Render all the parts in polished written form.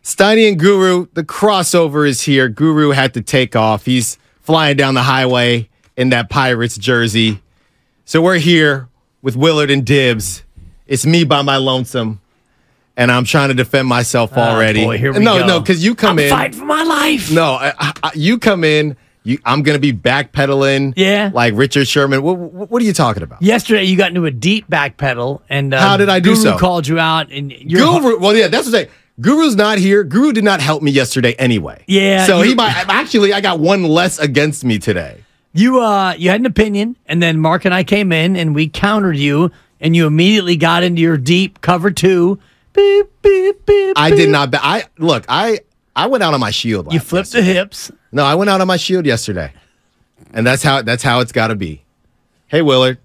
Steiny and Guru, the crossover is here. Guru had to take off. He's flying down the highway in that Pirates jersey. So we're here with Willard and Dibs. It's me by my lonesome, and I'm trying to defend myself already. Boy, here we go. No, because you come in. I'm fighting for my life. No, you come in. I'm going to be backpedaling. Yeah. Like Richard Sherman. What are you talking about? Yesterday, you got into a deep backpedal, and how did I do Guru so? Called you out, and Guru. Well, yeah, that's what I'm saying. Guru's not here. Guru did not help me yesterday anyway. Yeah. So he might actually. I got one less against me today. You had an opinion, and then Mark and I came in, and we countered you, and you immediately got into your deep cover two. Beep, beep, beep, I beep. did not. I went out on my shield. You flipped the hips. No, I went out on my shield yesterday, and that's how it's got to be. Hey, Willard.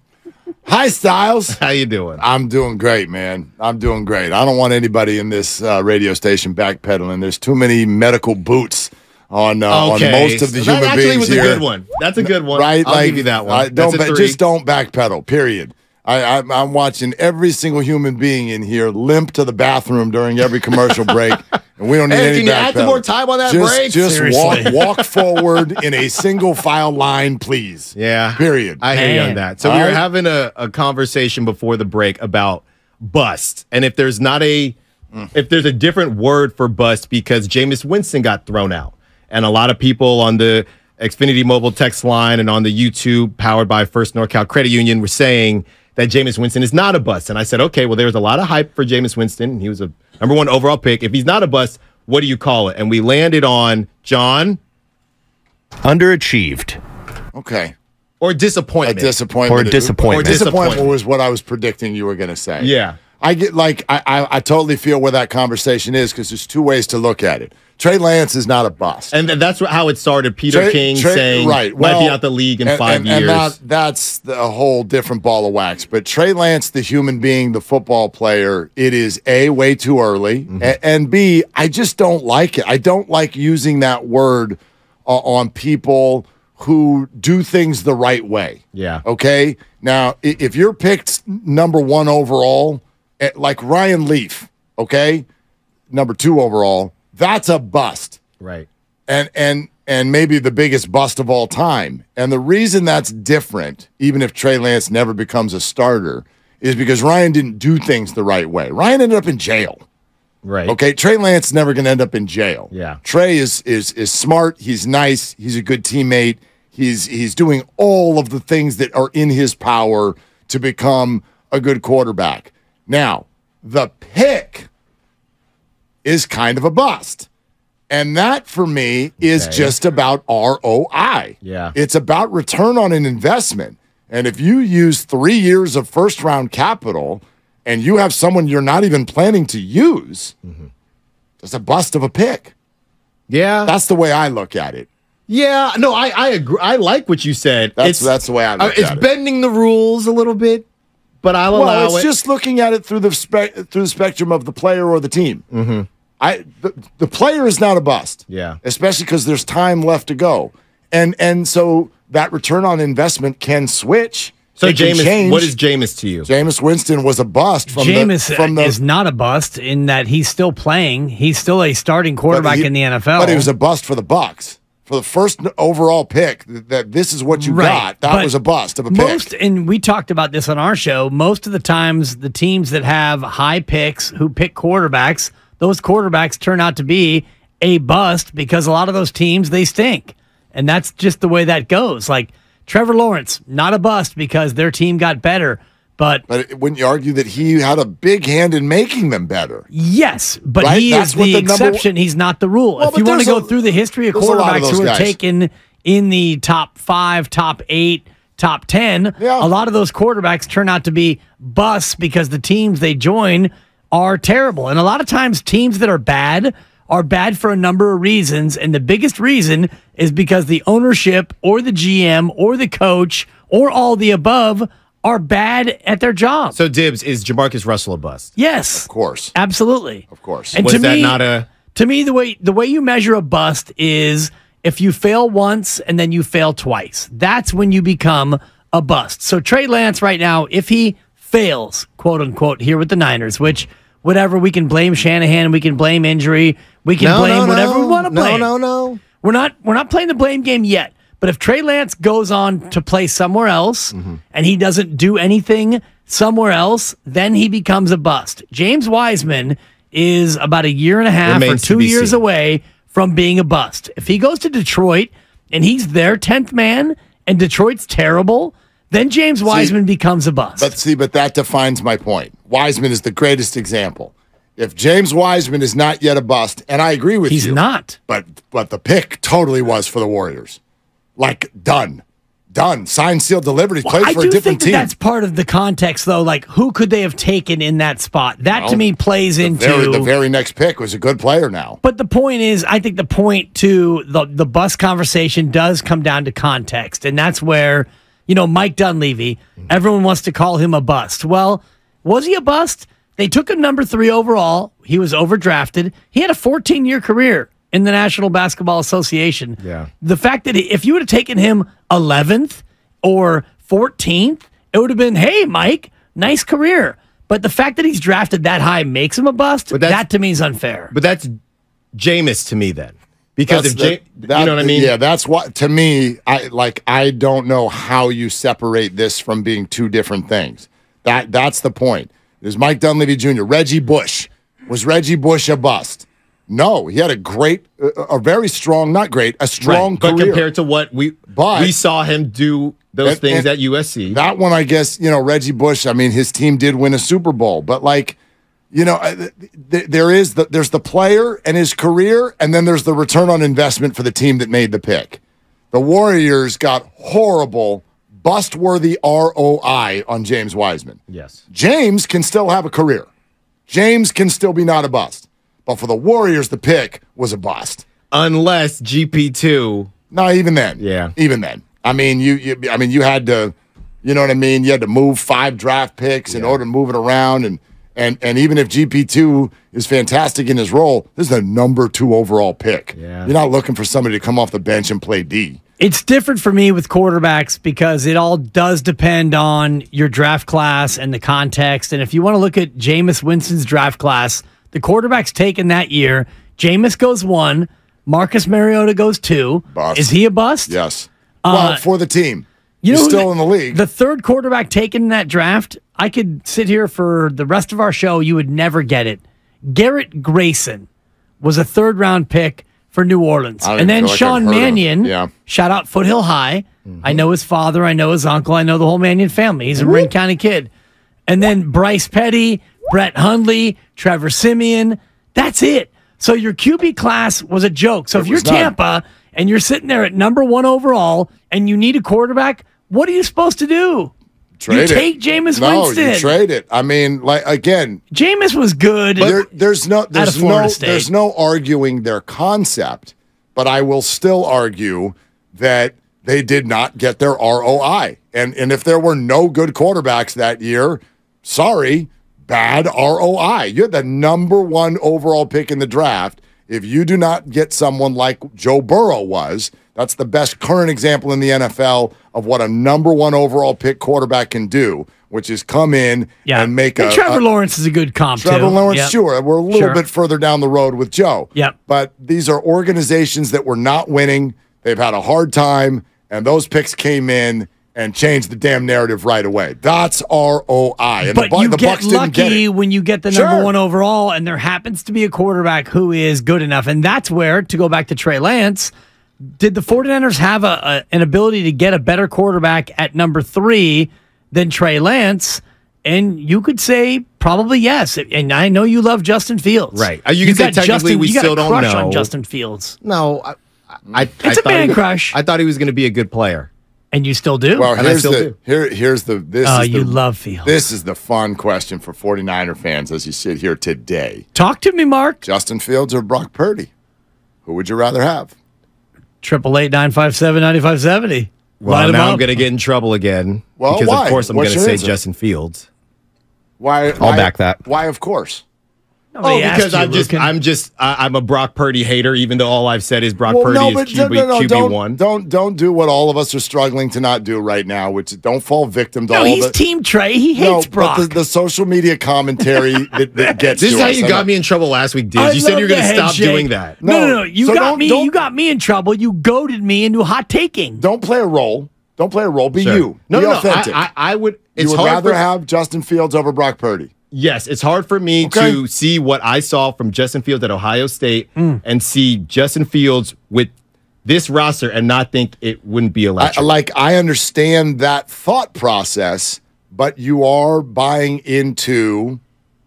Hi, Styles. How you doing? I'm doing great, man. I'm doing great. I don't want anybody in this radio station backpedaling. There's too many medical boots on most of the human that actually beings was here. a good one. That's a good one. Right? I'll give you that one. Just don't backpedal, period. I'm watching every single human being in here limp to the bathroom during every commercial break, and we don't need any can you add some backpedaling. more time on that break? Just Seriously. walk forward in a single file line, please. Yeah. Period. I hear you on that. So All we were right. having a conversation before the break about bust, and if there's a different word for bust, because Jameis Winston got thrown out, and a lot of people on the Xfinity mobile text line and on the YouTube powered by First NorCal Credit Union were saying that Jameis Winston is not a bust. And I said, okay, well, there was a lot of hype for Jameis Winston. He was a number one overall pick. If he's not a bust, what do you call it? And we landed on, John? Underachieved. Okay. Or disappointment. Disappointment. Or disappointment. Disappointment was what I was predicting you were going to say. Yeah. I totally feel where that conversation is, because there's two ways to look at it. Trey Lance is not a bust. And that's how it started. Peter King saying might be out the league in 5 years. And that's a whole different ball of wax. But Trey Lance, the human being, the football player, it is A, way too early, and B, I just don't like it. I don't like using that word on people who do things the right way. Yeah. Okay? Now, if you're picked number one overall, like Ryan Leaf, okay, number 2 overall, that's a bust. Right. And maybe the biggest bust of all time. And the reason that's different, even if Trey Lance never becomes a starter, is because Ryan didn't do things the right way. Ryan ended up in jail. Right. Okay, Trey Lance is never going to end up in jail. Yeah. Trey is smart. He's nice. He's a good teammate. He's doing all of the things that are in his power to become a good quarterback. Now, the pick is kind of a bust. And that, for me, is just about ROI. Yeah. It's about return on an investment. And if you use 3 years of first-round capital and you have someone you're not even planning to use, it's a bust of a pick. Yeah. That's the way I look at it. Yeah. No, I agree. I like what you said. That's the way I look at it. It's bending the rules a little bit, but I'll allow it. It's just looking at it through the spectrum of the player or the team. Mm-hmm. The player is not a bust. Yeah. Especially because there's time left to go. And so that return on investment can switch. So it can Jameis, change. what is Jameis to you? Jameis Winston was a bust from Jameis is not a bust in that he's still playing. He's still a starting quarterback in the NFL. But he was a bust for the Bucs. For the first overall pick, that this is what you got. That was a bust of a pick. And we talked about this on our show. Most of the times, the teams that have high picks who pick quarterbacks, those quarterbacks turn out to be a bust because a lot of those teams, they stink. And that's just the way that goes. Like Trevor Lawrence, not a bust because their team got better. But wouldn't you argue that he had a big hand in making them better? Yes, but right? he is the exception. He's not the rule. Well, if you want to go through the history of quarterbacks who are taken in the top 5, top 8, top 10, a lot of those quarterbacks turn out to be busts because the teams they join are terrible. And a lot of times teams that are bad for a number of reasons. And the biggest reason is because the ownership or the GM or the coach or all the above are bad at their job. So, Dibs, is Jamarcus Russell a bust? Yes. Of course. Absolutely. Of course. And Was that not a... To me, the way you measure a bust is if you fail once and then you fail twice. That's when you become a bust. So Trey Lance right now, if he fails, quote unquote, here with the Niners, which whatever. We can blame Shanahan. We can blame injury. We can blame whatever we want to blame. No. We're not playing the blame game yet. But if Trey Lance goes on to play somewhere else and he doesn't do anything somewhere else, then he becomes a bust. James Wiseman is about a year and a half or 2 years away from being a bust. If he goes to Detroit and he's their 10th man and Detroit's terrible, then James Wiseman becomes a bust. But that defines my point. Wiseman is the greatest example. If James Wiseman is not yet a bust, and I agree with you. He's not. But the pick totally was for the Warriors. Like, done. Signed, sealed, delivered. He played for a different team. That's part of the context, though. Like, who could they have taken in that spot? That, to me, plays into... The very next pick was a good player now. But the point is, I think the point to the bust conversation does come down to context. And that's where, Mike Dunleavy, everyone wants to call him a bust. Well, was he a bust? They took him number 3 overall. He was overdrafted. He had a 14-year career in the National Basketball Association. Yeah. The fact that if you would have taken him 11th or 14th, it would have been, hey, Mike, nice career. But the fact that he's drafted that high makes him a bust. That to me is unfair. But that's Jameis to me then. Because you know what I mean? Yeah, that's what, to me, I don't know how you separate this from being two different things. That's the point. There's Mike Dunleavy Jr., Reggie Bush. Was Reggie Bush a bust? No, he had a very strong, not great, a strong career. But compared to what we saw him do those things at USC. That one, I guess, Reggie Bush, I mean, his team did win a Super Bowl. But, there's the player and his career, and then there's the return on investment for the team that made the pick. The Warriors got horrible, bust-worthy ROI on James Wiseman. Yes. James can still have a career. James can still be not a bust. But for the Warriors, the pick was a bust. Unless GP2. No, even then. Yeah. Even then. I mean, you had to, you know what I mean? You had to move 5 draft picks in order to move it around. And even if GP2 is fantastic in his role, this is a number 2 overall pick. Yeah. You're not looking for somebody to come off the bench and play D. It's different for me with quarterbacks because it all does depend on your draft class and the context. And if you want to look at Jameis Winston's draft class, the quarterbacks taken that year, Jameis goes 1, Marcus Mariota goes 2. Bust. Is he a bust? Yes. Well, for the team. He's still in the league. The third quarterback taken in that draft, I could sit here for the rest of our show. You would never get it. Garrett Grayson was a 3rd-round pick for New Orleans. And then Sean Mannion, shout out Foothill High. I know his father. I know his uncle. I know the whole Mannion family. He's a Marin County kid. And then Bryce Petty, Brett Hundley, Trevor Siemian. That's it. So your QB class was a joke. So if you're Tampa and you're sitting there at number 1 overall and you need a quarterback, what are you supposed to do? Trade you take Jameis Winston. No, you trade it. I mean, again, Jameis was good. There's no arguing their concept, but I will still argue that they did not get their ROI. And if there were no good quarterbacks that year, sorry, bad ROI. You had the number 1 overall pick in the draft. If you do not get someone like Joe Burrow was, that's the best current example in the NFL of what a number 1 overall pick quarterback can do, which is come in and make Trevor Lawrence is a good comp, Trevor Lawrence, sure. We're a little bit further down the road with Joe. Yep. But these are organizations that were not winning. They've had a hard time, and those picks came in and changed the damn narrative right away. That's ROI. And but you get Bucs lucky when you get the number 1 overall, and there happens to be a quarterback who is good enough. And that's where, to go back to Trey Lance, did the 49ers have an ability to get a better quarterback at number 3 than Trey Lance? And you could say probably yes. And I know you love Justin Fields. Right. You can say technically we still don't know. You got a crush on Justin Fields. No. It's a man crush. I thought he was going to be a good player. And you still do? Well, you love Fields. This is the fun question for 49er fans as you sit here today. Talk to me, Mark. Justin Fields or Brock Purdy? Who would you rather have? 888-957-9570. Well, now I'm going to get in trouble again. Well, because of course I'm going to say Justin Fields. Why? I'll back that. Why, of course? Because I'm a Brock Purdy hater, even though all I've said is Brock Purdy is QB1. Don't do what all of us are struggling to not do right now, which don't fall victim to all he's Team Trey. He hates Brock. But the social media commentary that gets this is how you got me in trouble last week, Dibs. You said you were going to stop doing that. No. You got me in trouble. You goaded me into hot taking. Don't play a role. Don't play a role. Be you. Be authentic. I would. You would rather have Justin Fields over Brock Purdy. Yes, it's hard for me to see what I saw from Justin Fields at Ohio State and see Justin Fields with this roster and not think it wouldn't be electric. I understand that thought process, but you are buying into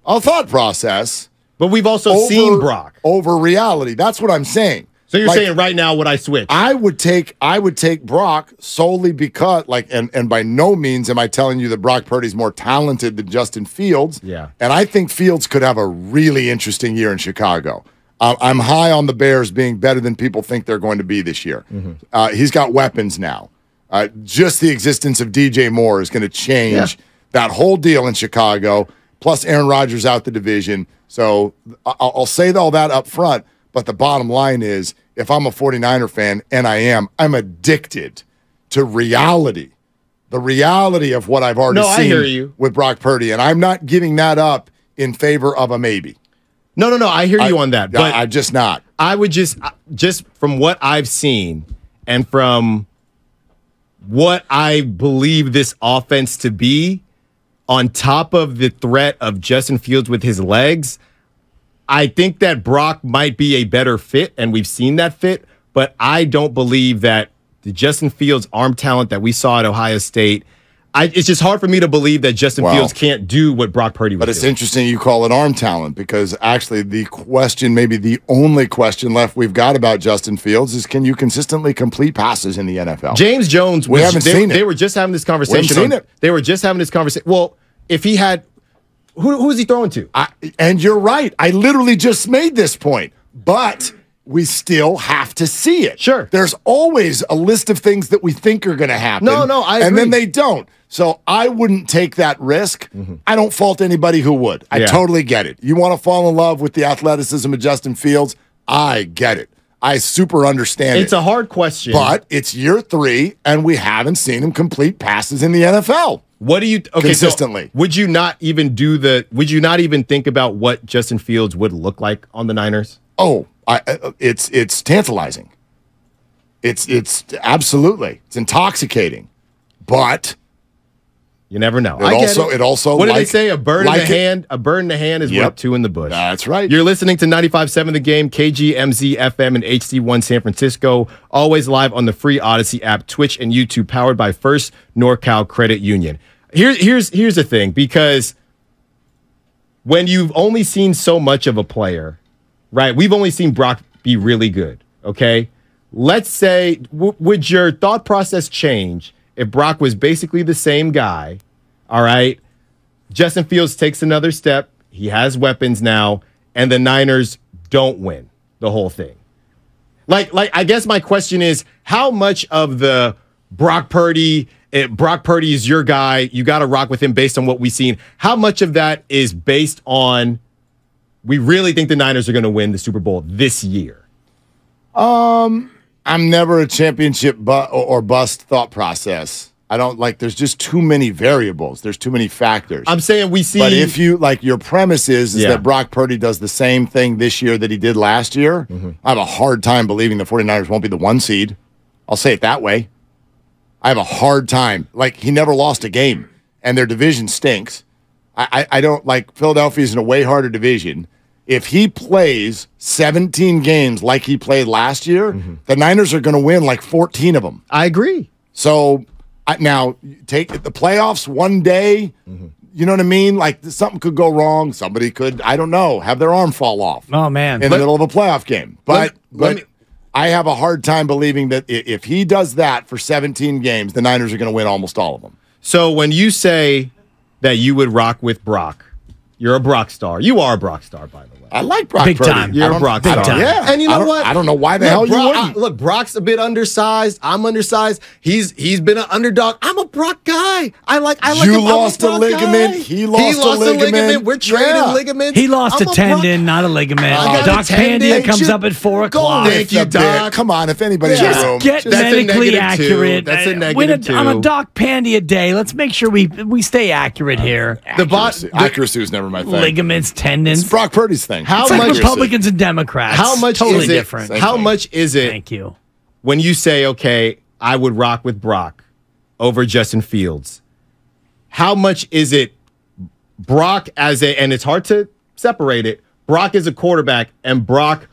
a thought process. But we've also seen Brock over reality. That's what I'm saying. So you're saying right now would I switch? I would take Brock solely because and by no means am I telling you that Brock Purdy's more talented than Justin Fields. Yeah. And I think Fields could have a really interesting year in Chicago. I'm high on the Bears being better than people think they're going to be this year. He's got weapons now. Just the existence of DJ Moore is going to change that whole deal in Chicago. Plus Aaron Rodgers out the division. So I'll say all that up front. But the bottom line is, if I'm a 49er fan, and I'm addicted to reality, the reality of what I've already seen with Brock Purdy, and I'm not giving that up in favor of a maybe. No, I hear you on that. But I'm just not. I would just from what I've seen and from what I believe this offense to be, on top of the threat of Justin Fields with his legs, I think that Brock might be a better fit, and we've seen that fit, but I don't believe that the Justin Fields arm talent that we saw at Ohio State, it's just hard for me to believe that Justin Fields can't do what Brock Purdy was doing. But it's interesting you call it arm talent, because actually the question, maybe the only question left we've got about Justin Fields is, can you consistently complete passes in the NFL? James Jones, we haven't seen it. They were just having this conversation. They were just having this conversation. Well, if he had... Who is he throwing to? And you're right. I literally just made this point. But we still have to see it. Sure. There's always a list of things that we think are going to happen. No, I agree. And then they don't. So I wouldn't take that risk. I don't fault anybody who would. I totally get it. You want to fall in love with the athleticism of Justin Fields? I get it. I super understand it. It's a hard question. But it's year 3, and we haven't seen him complete passes in the NFL. What do you consistently? So would you not even would you not even think about what Justin Fields would look like on the Niners? Oh, it's tantalizing. It's absolutely, it's intoxicating, but you never know. It also. What did they say? A bird in the hand. A bird in the hand is worth 2 in the bush. That's right. You're listening to 95.7 The Game, KGMZ FM and HD1 San Francisco. Always live on the free Odyssey app, Twitch, and YouTube. Powered by First NorCal Credit Union. Here's the thing, because when you've only seen so much of a player, right? We've only seen Brock be really good. Okay, let's say, would your thought process change if Brock was basically the same guy? All right, Justin Fields takes another step. He has weapons now, and the Niners don't win the whole thing. Like I guess my question is, how much of the Brock Purdy is your guy, you got to rock with him based on what we've seen, how much of that is based on we really think the Niners are going to win the Super Bowl this year? I'm never a championship or bust thought process. I don't there's just too many variables. There's too many factors. I'm saying we see. But if you your premise is that Brock Purdy does the same thing this year that he did last year, I have a hard time believing the 49ers won't be the 1 seed. I'll say it that way. I have a hard time. He never lost a game, and their division stinks. I don't Philadelphia's in a way harder division. If he plays 17 games like he played last year, the Niners are going to win 14 of them. I agree. So now take the playoffs one day. You know what I mean? Something could go wrong. Somebody could, I don't know, have their arm fall off. Oh, man. In the middle of a playoff game. But I have a hard time believing that if he does that for 17 games, the Niners are going to win almost all of them. So when you say that you would rock with Brock, you're a Brock star. You are a Brock star, by the way. I like Brock Big Purdy. time. You're a Brock Big star. time. Yeah. And you know what? I don't know why the hell you wouldn't. Look, Brock's a bit undersized. I'm undersized. He's been an underdog. I'm a Brock guy. I like You lost a ligament. Guy. He lost a ligament. We're trading ligaments. He lost a tendon, not a ligament. Doc Pandia comes up at 4 o'clock. Thank you, Doc. Come on, if anybody's in the room. Get medically accurate. That's a negative two. On a Doc Pandia day, let's make sure we stay accurate here. Accuracy was never my thing. Ligaments, tendons. It's Brock Purdy's thing. It's like Republicans and Democrats. How much totally is it? different. How much is it? Thank you. When you say, okay, I would rock with Brock over Justin Fields. How much is it Brock and it's hard to separate it, Brock is a quarterback and Brock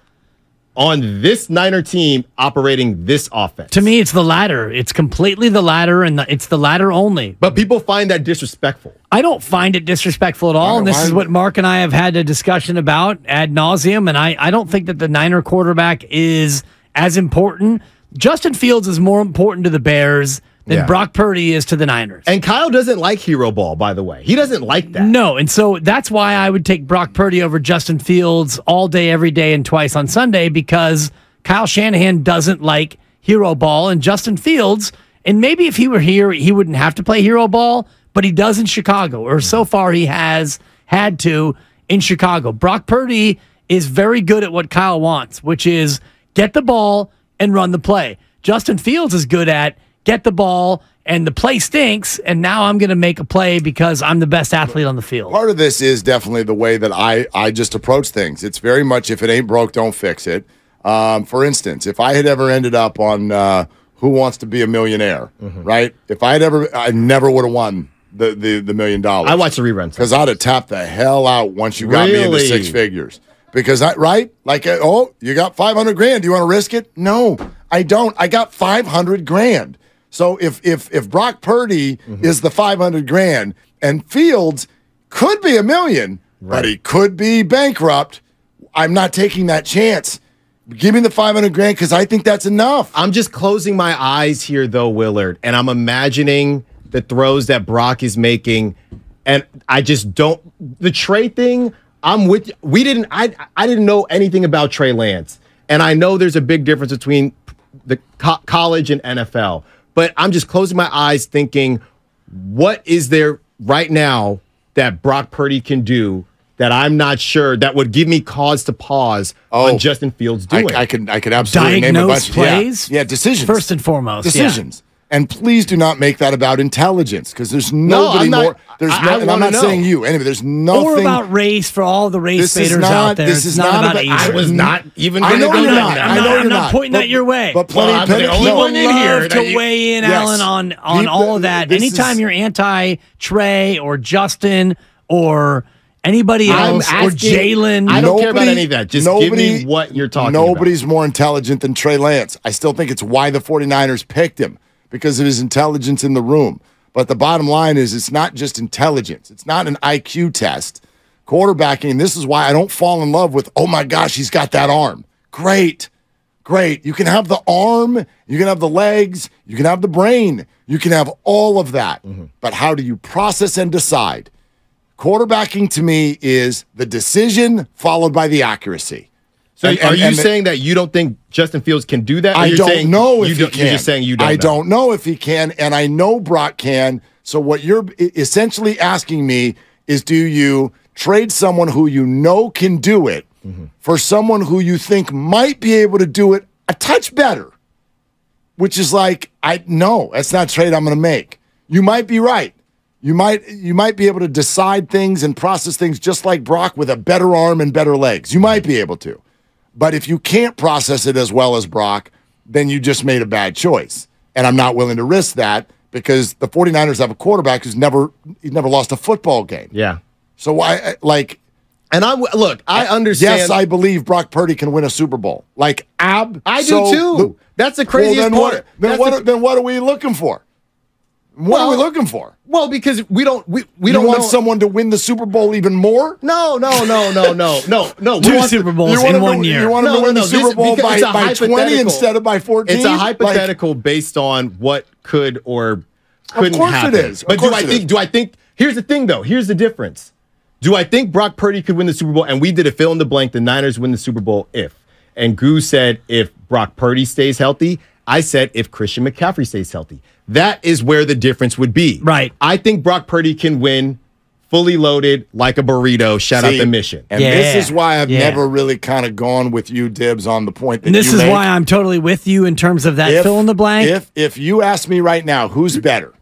on this Niner team operating this offense? To me, it's the latter. It's completely the latter, and it's the latter only. But people find that disrespectful. I don't find it disrespectful at all, and this is what Mark and I have had a discussion about ad nauseum, and I don't think that the Niner quarterback is as important. Justin Fields is more important to the Bears than Brock Purdy is to the Niners. And Kyle doesn't like hero ball, by the way. He doesn't like that. No, and so that's why I would take Brock Purdy over Justin Fields all day, every day, and twice on Sunday, because Kyle Shanahan doesn't like hero ball, and Justin Fields, and maybe if he were here, he wouldn't have to play hero ball, but he does in Chicago, or so far he has had to in Chicago. Brock Purdy is very good at what Kyle wants, which is get the ball and run the play. Justin Fields is good at get the ball, and the play stinks, and now I'm going to make a play because I'm the best athlete on the field. Part of this is definitely the way that I just approach things. It's very much, if it ain't broke, don't fix it. For instance, if I had ever ended up on Who Wants to Be a Millionaire, right? If I never would have won the $1 million. I watched the reruns. Because I'd have tapped the hell out once you got me into six figures. Because you got 500 grand. Do you want to risk it? No, I don't. I got 500 grand. So if Brock Purdy is the 500 grand and Fields could be $1 million, but he could be bankrupt, I'm not taking that chance. Give me the 500 grand because I think that's enough. I'm just closing my eyes here, though, Willard, and I'm imagining the throws that Brock is making, and I just don't. The Trey thing, I'm with you. I didn't know anything about Trey Lance, and I know there's a big difference between the college and NFL. But I'm just closing my eyes thinking, what is there right now that Brock Purdy can do that I'm not sure that would give me cause to pause on Justin Fields doing? I could absolutely name a bunch of plays. Yeah, decisions. First and foremost. Decisions. Yeah. And please do not make that about intelligence, because there's nobody more. And I'm not saying you. Anyway, there's nothing. Or about race for all the race faders out there. This is not about. I was not even going to go down that. that. I know I'm not pointing that your way. But plenty of the only one in here to weigh in, Alan, on all of that. Anytime you're anti-Trey or Justin or anybody else or Jalen. I don't care about any of that. Just give me what you're talking about. Nobody's more intelligent than Trey Lance. I still think it's why the 49ers picked him, because of his intelligence in the room. But the bottom line is it's not just intelligence. It's not an IQ test. Quarterbacking, this is why I don't fall in love with, oh my gosh, he's got that arm. Great. You can have the arm, you can have the legs, you can have the brain, you can have all of that. But how do you process and decide? Quarterbacking to me is the decision followed by the accuracy. So are you saying that you don't think Justin Fields can do that? I don't know if he can. You're just saying you don't know. I don't know if he can, and I know Brock can. So what you're essentially asking me is, do you trade someone who you know can do it for someone who you think might be able to do it a touch better? Which is like, no, that's not a trade I'm going to make. You might be right. You might be able to decide things and process things just like Brock with a better arm and better legs. You might be able to. But if you can't process it as well as Brock, then you just made a bad choice. And I'm not willing to risk that, because the 49ers have a quarterback who's never lost a football game. Yeah. So I understand. Yes, I believe Brock Purdy can win a Super Bowl. I do too. That's the craziest part. Then what are we looking for? What are we looking for? Well, because we don't want someone to win the Super Bowl even more? No. Two Super Bowls in 1 year. You want to win the Super Bowl by 20 instead of by 14? It's a hypothetical based on what could or couldn't happen. Of course it is. But do I think? Here's the thing, though. Here's the difference. Do I think Brock Purdy could win the Super Bowl? And we did a fill in the blank. The Niners win the Super Bowl if. And Goose said if Brock Purdy stays healthy. I said if Christian McCaffrey stays healthy. That is where the difference would be. Right. I think Brock Purdy can win fully loaded like a burrito. Shout out the Mission. And this is why I've never really kind of gone with you, Dibs, on the point that this is why I'm totally with you in terms of that fill in the blank. If you ask me right now, who's better,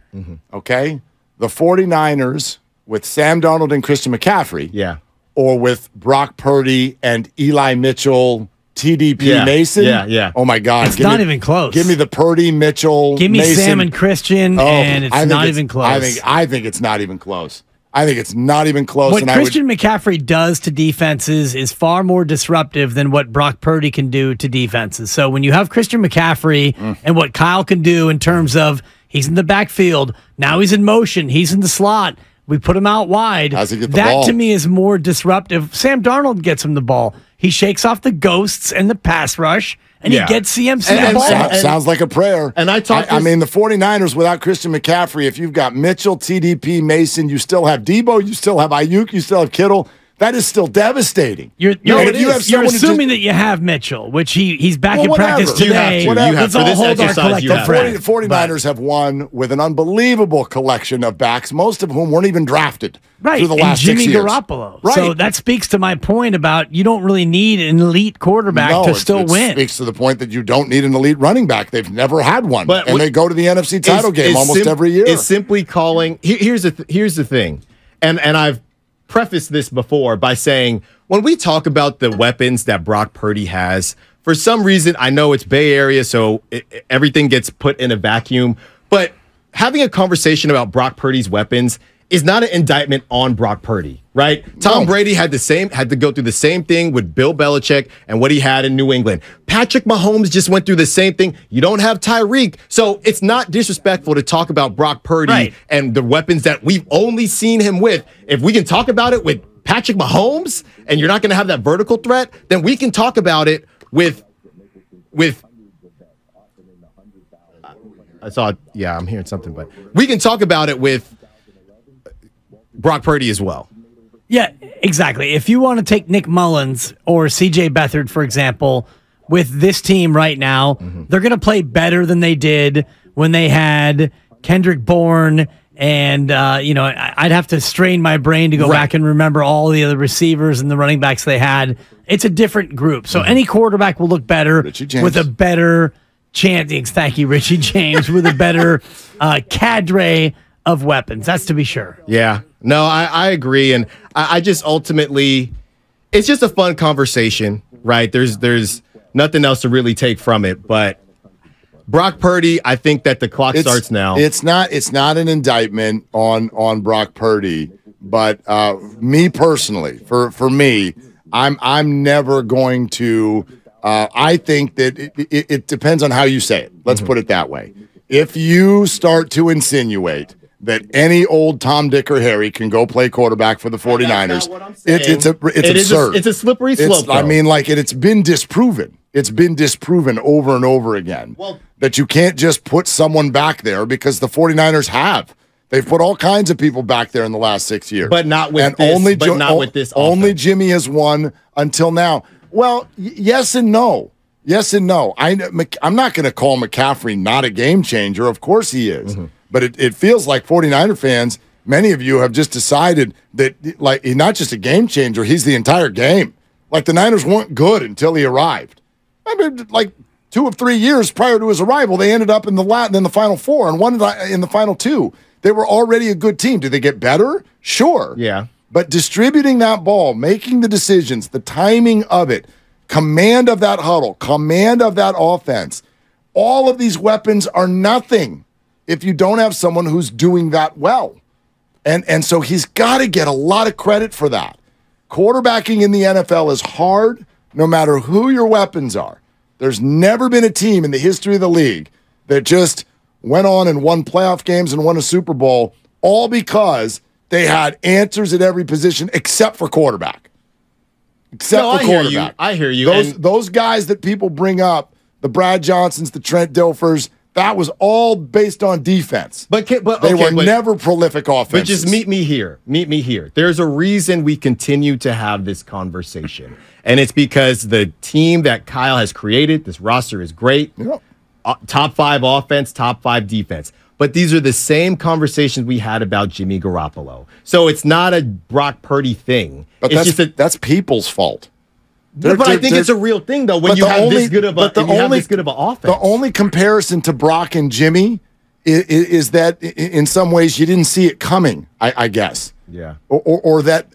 okay, the 49ers with Sam Darnold and Christian McCaffrey, or with Brock Purdy and Eli Mitchell, TDP Mason? Yeah. Oh, my God. It's not even close. Give me the Purdy, Mitchell, give me Mason. Sam and Christian, and it's not even close. I think it's not even close. I think it's not even close. What Christian McCaffrey does to defenses is far more disruptive than what Brock Purdy can do to defenses. So when you have Christian McCaffrey and what Kyle can do in terms of he's in the backfield, now he's in motion, he's in the slot, we put him out wide. How's he get the that ball? To me is more disruptive. Sam Darnold gets him the ball. He shakes off the ghosts and the pass rush, and he gets CMC the ball. Sounds like a prayer. And I mean, the 49ers without Christian McCaffrey, if you've got Mitchell, TDP, Mason, you still have Debo, you still have Ayuk, you still have Kittle. That is still devastating. You're assuming that you have Mitchell, which he's back in practice today. Let's all hold our collective breath. The 49ers have won with an unbelievable collection of backs, most of whom weren't even drafted through the last 6 years. Jimmy Garoppolo. Right. So that speaks to my point about you don't really need an elite quarterback to still win. It speaks to the point that you don't need an elite running back. They've never had one. And they go to the NFC title game almost every year. It's simply calling. Here's the thing. And I've prefaced this before by saying when we talk about the weapons that Brock Purdy has, for some reason, I know it's Bay Area, so everything gets put in a vacuum, but having a conversation about Brock Purdy's weapons is not an indictment on Brock Purdy, right? Tom Brady had to go through the same thing with Bill Belichick and what he had in New England. Patrick Mahomes just went through the same thing. You don't have Tyreek, so it's not disrespectful to talk about Brock Purdy and the weapons that we've only seen him with. If we can talk about it with Patrick Mahomes and you're not going to have that vertical threat, then we can talk about it with I'm hearing something, but we can talk about it with Brock Purdy as well. Yeah, exactly. If you want to take Nick Mullins or C.J. Beathard, for example, with this team right now, they're going to play better than they did when they had Kendrick Bourne and, I'd have to strain my brain to go back and remember all the other receivers and the running backs they had. It's a different group. So any quarterback will look better with a better chance. Thank you, Richie James, with a better cadre of weapons. That's to be sure. Yeah. No, I agree. And I just ultimately, it's just a fun conversation, right? There's nothing else to really take from it. But Brock Purdy, I think that the clock starts now. It's not an indictment on Brock Purdy, but me personally, for me, I'm never going to. I think that it depends on how you say it. Let's put it that way. If you start to insinuate that any old Tom, Dick, or Harry can go play quarterback for the 49ers, it's absurd. It's a slippery slope. I mean, it's been disproven. It's been disproven over and over again that you can't just put someone back there because the 49ers have. They've put all kinds of people back there in the last 6 years. But not with this. Only Jimmy has won until now. Well, yes and no. Yes and no. I'm not going to call McCaffrey not a game changer. Of course he is. But it feels like 49er fans, many of you have just decided that he's not just a game changer, he's the entire game. Like the Niners weren't good until he arrived. I mean, 2 of 3 years prior to his arrival, they ended up in the Final Four and won in the Final 2. They were already a good team. Did they get better? Sure. Yeah. But distributing that ball, making the decisions, the timing of it, command of that huddle, command of that offense, all of these weapons are nothing if you don't have someone who's doing that well. And so he's got to get a lot of credit for that. Quarterbacking in the NFL is hard no matter who your weapons are. There's never been a team in the history of the league that just went on and won playoff games and won a Super Bowl all because they had answers at every position except for quarterback. I hear you. Those guys that people bring up, the Brad Johnsons, the Trent Dilfers, That was all based on defense. But they were never prolific offenses. But just meet me here. Meet me here. There's a reason we continue to have this conversation. And it's because the team that Kyle has created, this roster is great. Yeah. Top 5 offense, top 5 defense. But these are the same conversations we had about Jimmy Garoppolo. So it's not a Brock Purdy thing. But that's people's fault. But I think it's a real thing, though, when you have this good of an offense. The only comparison to Brock and Jimmy is that in some ways you didn't see it coming, I guess. Yeah. Or that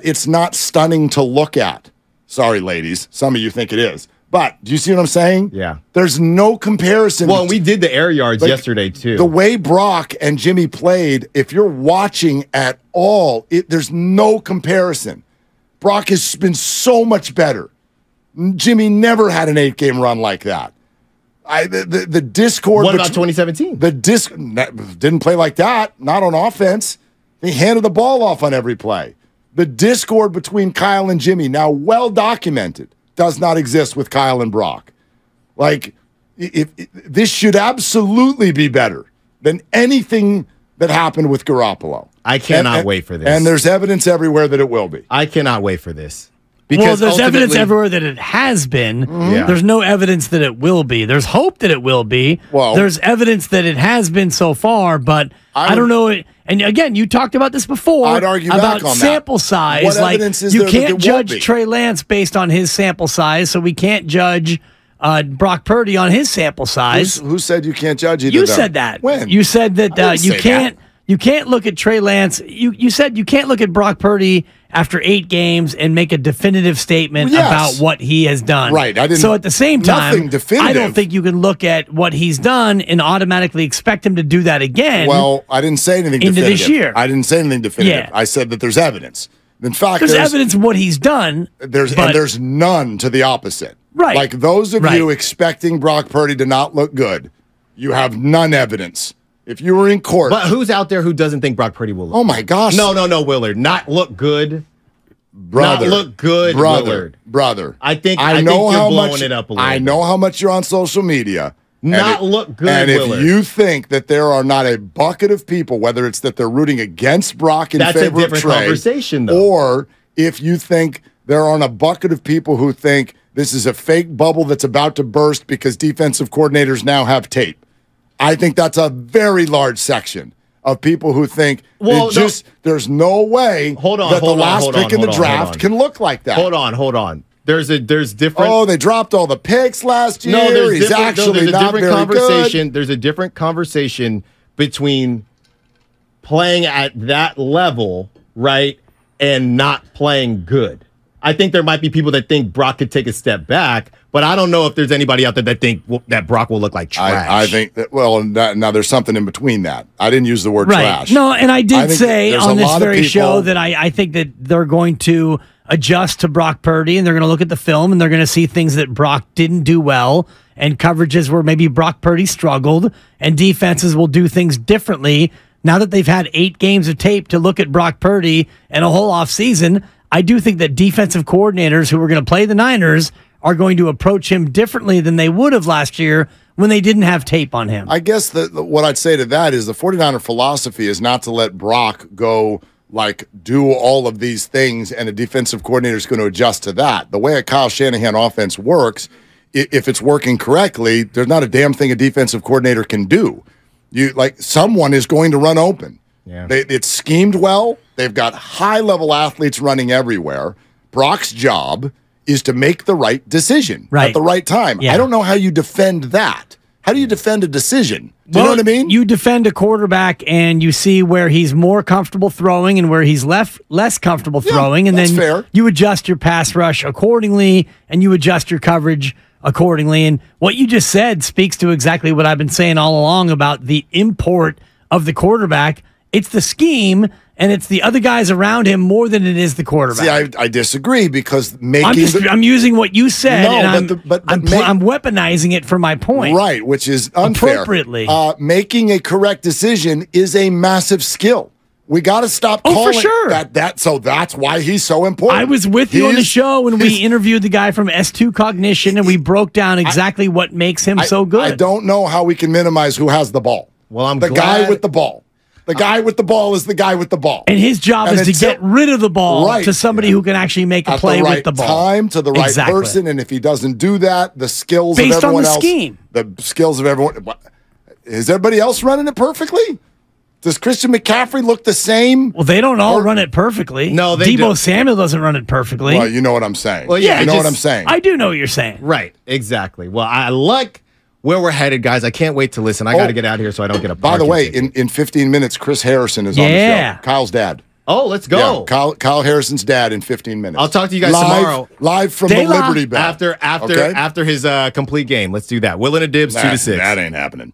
it's not stunning to look at. Sorry, ladies. Some of you think it is. But do you see what I'm saying? Yeah. There's no comparison. Well, we did the air yards yesterday, too. The way Brock and Jimmy played, if you're watching at all, there's no comparison. Brock has been so much better. Jimmy never had an 8-game run like that. The discord. What about 2017? The didn't play like that. Not on offense. He handed the ball off on every play. The discord between Kyle and Jimmy, now well documented, does not exist with Kyle and Brock. Like, this should absolutely be better than anything that happened with Garoppolo. I cannot wait for this. And there's evidence everywhere that it will be. I cannot wait for this. Because there's evidence everywhere that it has been. Yeah. There's no evidence that it will be. There's hope that it will be. Well, there's evidence that it has been so far, but I don't know. And again, you talked about this before. I'd argue about back on sample size. What like evidence is you there can't that it won't judge be? Trey Lance based on his sample size, so we can't judge Brock Purdy on his sample size. Who said you can't judge either? You said that. When? You said that you can't. That. You can't look at Trey Lance. You said you can't look at Brock Purdy after 8 games and make a definitive statement about what he has done. Right. So at the same time, definitive. I don't think you can look at what he's done and automatically expect him to do that again. Well, I didn't say anything into definitive. This year. I didn't say anything definitive. Yeah. I said that there's evidence. In fact, there's evidence of what he's done. There's none to the opposite. Right. Like those of you expecting Brock Purdy to not look good, you have none evidence. If you were in court. But who's out there who doesn't think Brock Purdy will look Oh, my gosh. No, Willard. Not look good. Brother. Not look good, Willard. Brother. I think you're blowing it up a little I bit. know how much you're on social media. Look good, and Willard. If you think that there are not a bucket of people, whether it's that they're rooting against Brock in favor of Trey. That's a different conversation, though. Or if you think there aren't a bucket of people who think this is a fake bubble that's about to burst because defensive coordinators now have tape. I think that's a very large section of people who think there's no way that the last pick in the draft can look like that. Hold on. There's different. Oh, they dropped all the picks last year. No, there's He's actually not very conversation. good. There's a different conversation between playing at that level, right, and not playing good. I think there might be people that think Brock could take a step back, but I don't know if there's anybody out there that think that Brock will look like trash. I think that, now there's something in between that. I didn't use the word trash. No, and I did say on this very show that I think that they're going to adjust to Brock Purdy and they're going to look at the film and they're going to see things that Brock didn't do well and coverages where maybe Brock Purdy struggled and defenses will do things differently. Now that they've had 8 games of tape to look at Brock Purdy and a whole offseason, I do think that defensive coordinators who are going to play the Niners are going to approach him differently than they would have last year when they didn't have tape on him. I guess what I'd say to that is the 49er philosophy is not to let Brock go do all of these things and a defensive coordinator is going to adjust to that. The way a Kyle Shanahan offense works, if it's working correctly, there's not a damn thing a defensive coordinator can do. Someone is going to run open. Yeah. It's schemed well. They've got high-level athletes running everywhere. Brock's job is to make the right decision at the right time. Yeah. I don't know how you defend that. How do you defend a decision? Do you know what I mean? You defend a quarterback and you see where he's more comfortable throwing and where he's less comfortable throwing, and then you adjust your pass rush accordingly and you adjust your coverage accordingly. And what you just said speaks to exactly what I've been saying all along about the import of the quarterback. It's the scheme, and it's the other guys around him more than it is the quarterback. See, I disaguee because I'm using what you said, and I'm weaponizing it for my point. Right, which is unfair. Appropriately. Making a correct decision is a massive skill. We got to stop calling for sure. that. So that's why he's so important. I was with you on the show when we interviewed the guy from S2 Cognition, and we broke down exactly what makes him so good. I don't know how we can minimize who has the ball. Well, I'm the guy with the ball. The guy with the ball is the guy with the ball. And his job is to get rid of the ball to somebody who can actually make a play with the ball. Time to the right person, and if he doesn't do that, the skills of everyone else. The skills of everyone. Is everybody else running it perfectly? Does Christian McCaffrey look the same? Well, they don't all run it perfectly. No, they Deebo Samuel doesn't run it perfectly. Well, you know what I'm saying. Well, yeah, you know what I'm saying. I do know what you're saying. Right, exactly. Well, I like where we're headed, guys. I can't wait to listen. I got to get out of here so I don't get a By the way, in 15 minutes, Chris Harrison is on the show. Kyle's dad. Oh, let's go. Yeah, Kyle Harrison's dad in 15 minutes. I'll talk to you guys tomorrow. Live from the Liberty Bell. After his complete game. Let's do that. Willard and Dibs, 2 to 6. That ain't happening.